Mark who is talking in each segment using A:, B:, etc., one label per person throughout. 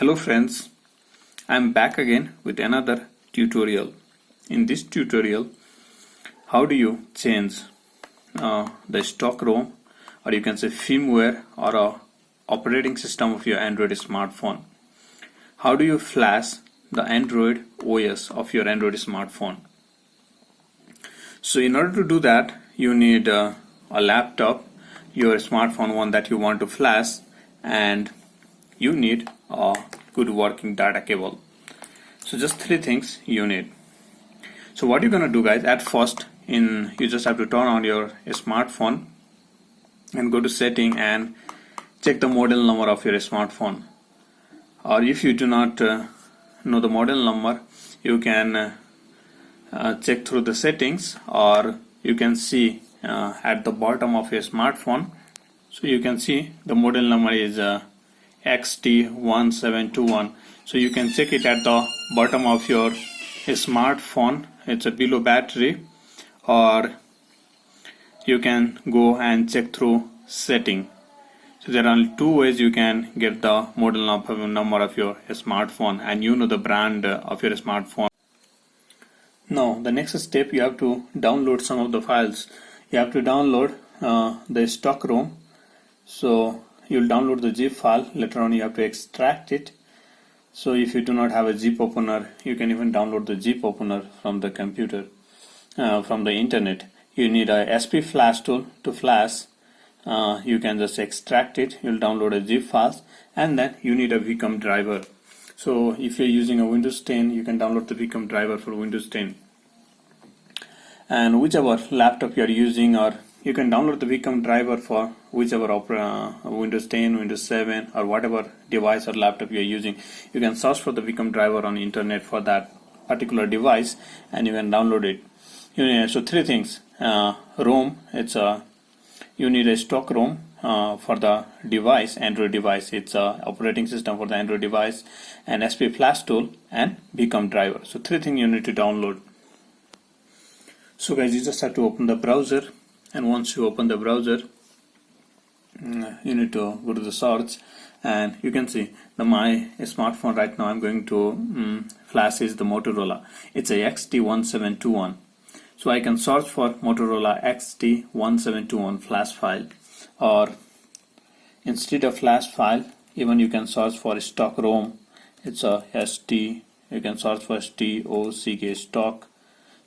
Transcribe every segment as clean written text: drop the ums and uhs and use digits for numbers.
A: Hello friends, I am back again with another tutorial. In this tutorial, how do you change the stock ROM, or you can say firmware or operating system of your Android smartphone? How do you flash the Android OS of your Android smartphone? So in order to do that, you need a laptop, your smartphone one that you want to flash, and you need a good working data cable. So just three things you need. So what you're gonna do, guys, at first you just have to turn on your smartphone and go to setting and check the model number of your smartphone. Or if you do not know the model number, you can check through the settings, or you can see at the bottom of your smartphone. So you can see the model number is XT1721. So you can check it at the bottom of your smartphone. It's a below battery, or you can go and check through setting. So there are only two ways you can get the model number of your smartphone, and you know the brand of your smartphone. Now the next step, you have to download some of the files. You have to download the stock ROM. So you'll download the zip file. Later on you have to extract it. So if you do not have a zip opener, you can even download the zip opener from the computer, from the internet. You need a SP flash tool to flash. You can just extract it. You'll download a zip file, and then you need a VCOM driver. So if you're using a Windows 10, you can download the VCOM driver for Windows 10. And whichever laptop you are using, or you can download the VCOM driver for whichever Windows 10, Windows 7, or whatever device or laptop you are using. You can search for the VCOM driver on the internet for that particular device, and you can download it. So three things: ROM. You need a stock ROM for the device, Android device. It's a operating system for the Android device, and SP flash tool and VCOM driver. So three things you need to download. So guys, you just have to open the browser, and once you open the browser, you need to go to the search, and you can see my smartphone right now. I'm going to flash is the Motorola. It's a XT1721. So I can search for Motorola XT1721 flash file, or instead of flash file, even you can search for stock ROM. It's a ST. You can search for STOCK stock.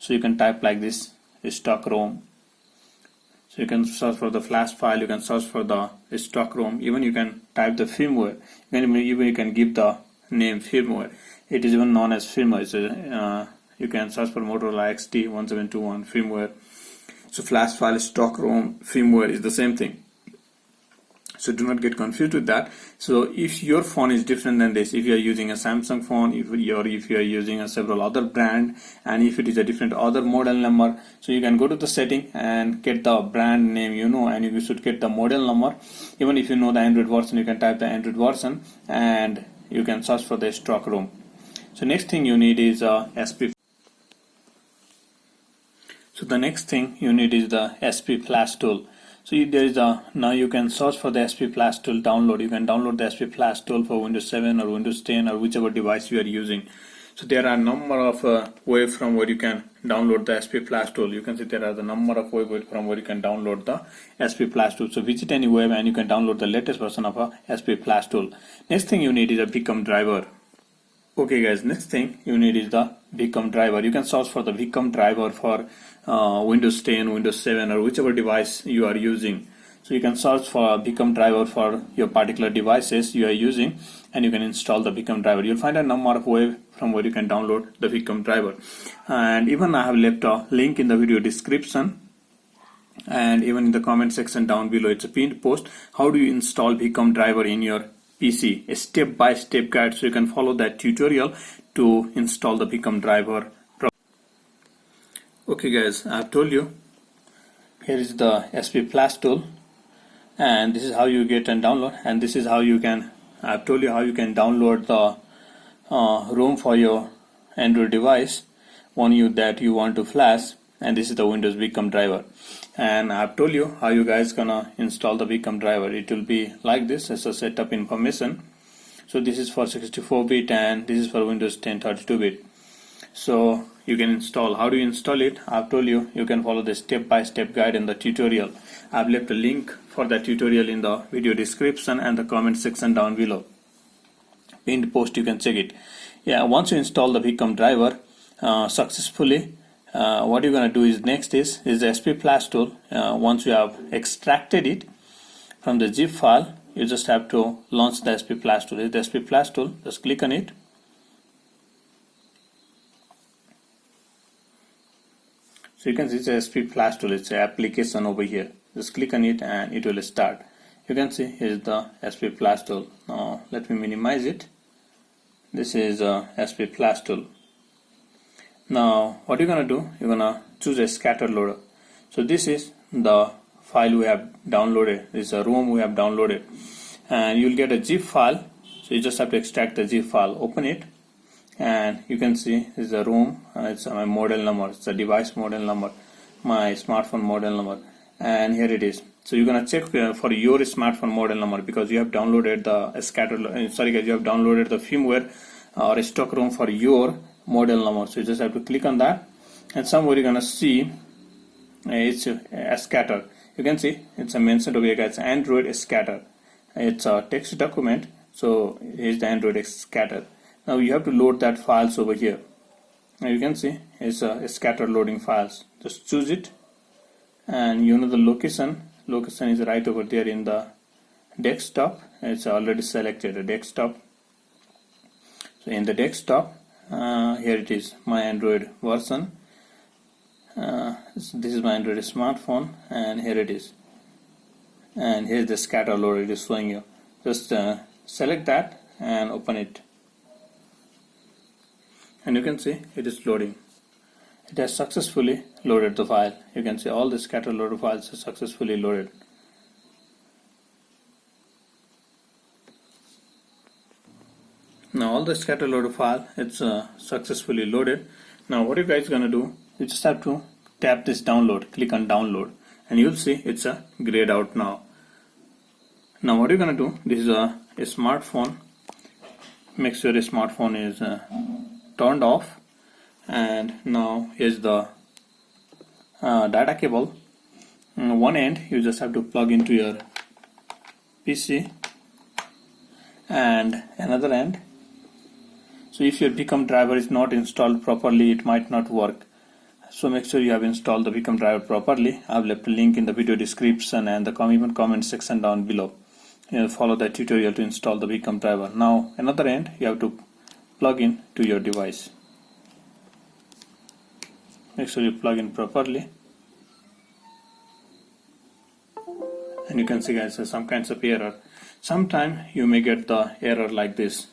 A: So you can type like this, stock ROM. So you can search for the flash file, you can search for the stock ROM, even you can type the firmware. Even you can give the name firmware. It is even known as firmware. So you can search for Motorola XT1721 firmware. So flash file, stock ROM, firmware is the same thing. So do not get confused with that. So if your phone is different than this, if you are using a Samsung phone, if you are using a several other brand, and if it is a different other model number, so you can go to the setting and get the brand name, and you should get the model number. Even if you know the Android version, you can type the Android version, and you can search for the stock ROM. So next thing you need is SP. So the next thing you need is the SP flash tool. So now you can search for the SP flash tool download. You can download the SP flash tool for Windows 7 or Windows 10 or whichever device you are using. So there are a number of ways from where you can download the SP flash tool. You can see there are the number of ways from where you can download the SP flash tool. So visit any web and you can download the latest version of a SP flash tool. Next thing you need is a VCOM driver. Okay guys, next thing you need is the VCOM driver. You can search for the VCOM driver for Windows 10, Windows 7, or whichever device you are using. So you can search for a VCOM driver for your particular devices you are using, and you can install the VCOM driver. You'll find a number of ways from where you can download the VCOM driver. And even I have left a link in the video description, and even in the comment section down below. It's a pinned post. How do you install VCOM driver in your PC? A step-by-step guide, so you can follow that tutorial to install the VCOM driver. Okay guys, I have told you, here is the SP flash tool, and this is how you get and download, and this is how you can, I have told you how you can download the ROM for your Android device, that you want to flash, and this is the Windows VCOM driver. And I have told you how you guys gonna install the VCOM driver. It will be like this as a setup information. So this is for 64-bit and this is for Windows 10 32-bit. So you can install. How do you install it? I've told you, you can follow the step-by-step guide in the tutorial. I've left a link for the tutorial in the video description and the comment section down below. Pinned post, you can check it. Yeah, once you install the VCOM driver successfully, what you're going to do is next is the SP Flash tool. Once you have extracted it from the zip file, you just have to launch the SP Flash tool. It's the SP Flash tool, just click on it. So you can see it's a SP Flash tool, it's an application over here. Just click on it and it will start. You can see here's the SP Flash tool. Now let me minimize it. This is a SP Flash tool. Now what you're gonna do, you're gonna choose a scatter loader. So this is the file we have downloaded. This is a ROM we have downloaded, and you'll get a zip file. So you just have to extract the zip file, open it, and you can see this is a ROM. It's my model number, it's a device model number, my smartphone model number, and here it is. So you're gonna check for your smartphone model number because you have downloaded the scatter. Sorry guys, you have downloaded the firmware or stock ROM for your model number. So you just have to click on that, and somewhere you're gonna see it's a scatter. You can see it's a mentioned over here, guys. Android scatter. It's a text document. So here's the Android scatter. Now you have to load that files over here. Now you can see it's a scatter loading files. Just choose it, and you know the location. Location is right over there in the desktop. It's already selected a desktop. So in the desktop, here it is, my Android version. This is my Android smartphone, and here it is. And here's the scatter loader it is showing you. Just select that and open it. And you can see it is loading. It has successfully loaded the file. You can see all the scatter loader files are successfully loaded. Now all the scatter loader file, it's successfully loaded. Now what you guys gonna do, you just have to tap this download, click on download, and you'll see it's grayed out now. Now what you're gonna do, this is a smartphone. Make sure the smartphone is turned off, and now here's the data cable. On one end you just have to plug into your PC, and another end. So if your VCOM driver is not installed properly, it might not work. So make sure you have installed the VCOM driver properly. I've left a link in the video description and the comment section down below. You follow the tutorial to install the VCOM driver. Now another end you have to plug in to your device. Make sure you plug in properly. And you can see guys, some kinds of error. Sometimes you may get the error like this.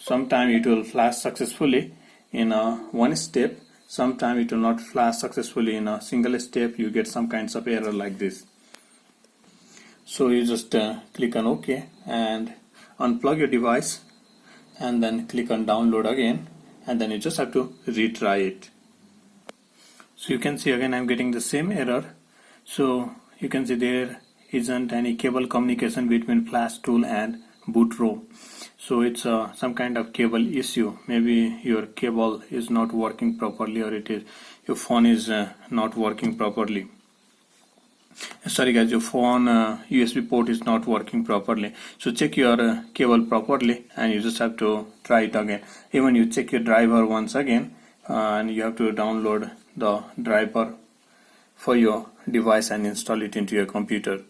A: Sometimes it will flash successfully in one step. Sometimes it will not flash successfully in a single step. You get some kinds of error like this. So you just click on OK and unplug your device, and then click on download again, and then you just have to retry it. So you can see again I'm getting the same error. So you can see there isn't any cable communication between flash tool and boot ROM. So it's some kind of cable issue. Maybe your cable is not working properly, or it is your phone is not working properly. Sorry guys, your phone USB port is not working properly. So check your cable properly, and you just have to try it again. Even you check your driver once again, and you have to download the driver for your device and install it into your computer.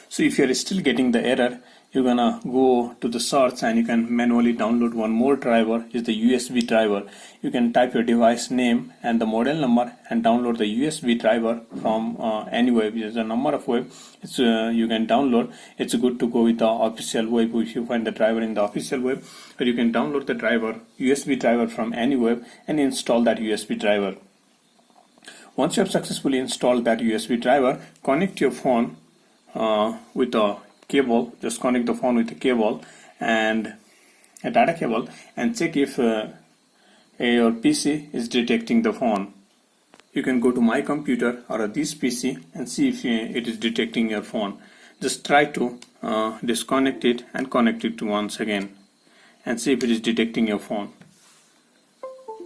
A: So if you're still getting the error, you're gonna go to the search and you can manually download one more driver. Is the USB driver. You can type your device name and the model number and download the USB driver from any web. There's a number of web you can download. It's good to go with the official web if you find the driver in the official web, or you can download the driver, USB driver from any web, and install that USB driver. Once you have successfully installed that USB driver, connect your phone with a cable. Just connect the phone with a cable and a data cable, and check if your PC is detecting the phone. You can go to my computer or this PC and see if it is detecting your phone. Just try to disconnect it and connect it to once again and see if it is detecting your phone.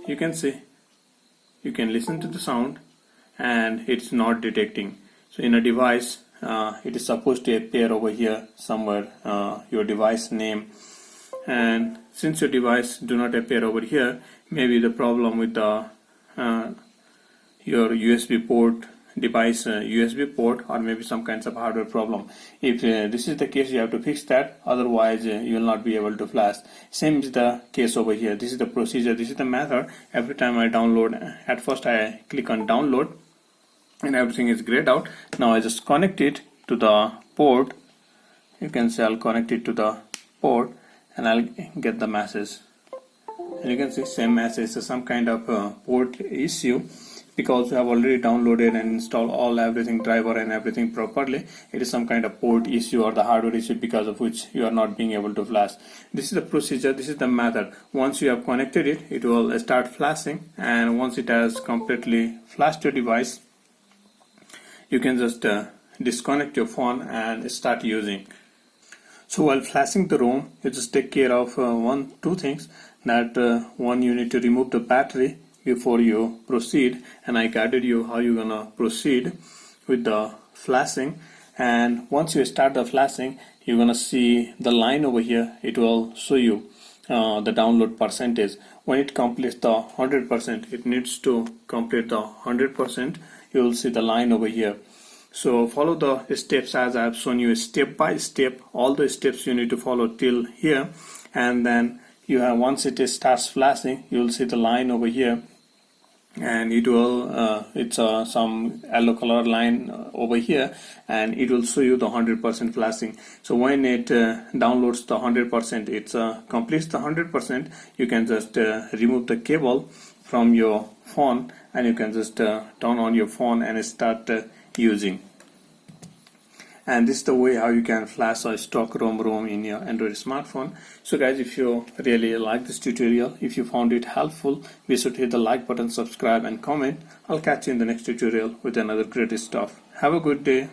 A: You can see, you can listen to the sound and it's not detecting. So in a device, it is supposed to appear over here somewhere, your device name, and since your device do not appear over here, maybe the problem with the your USB port device, USB port, or maybe some kinds of hardware problem. If this is the case, you have to fix that, otherwise you will not be able to flash. Same is the case over here. This is the procedure, this is the method. Every time I download, at first I click on download and everything is grayed out. Now I just connect it to the port. You can say I'll connect it to the port and I'll get the message, and you can see same message. So some kind of port issue, because you have already downloaded and installed everything, driver and everything properly. It is some kind of port issue or the hardware issue, because of which you are not being able to flash. This is the procedure, this is the method. Once you have connected it, it will start flashing, and once it has completely flashed your device, you can just disconnect your phone and start using. So while flashing the ROM, you just take care of two things. That one, you need to remove the battery before you proceed, and I guided you how you're gonna proceed with the flashing. And once you start the flashing, you're gonna see the line over here. It will show you the download percentage. When it completes the 100%, it needs to complete the 100%. You will see the line over here. So follow the steps as I have shown you, step by step. All the steps you need to follow till here, and then you have, once it starts flashing, you will see the line over here, and it will it's some yellow color line over here, and it will show you the 100% flashing. So when it downloads the 100%, it completes the 100%, you can just remove the cable from your phone, and you can just turn on your phone and start using. And this is the way how you can flash a stock ROM in your Android smartphone. So guys, if you really like this tutorial, if you found it helpful, be sure to hit the like button, subscribe and comment. I'll catch you in the next tutorial with another great stuff. Have a good day.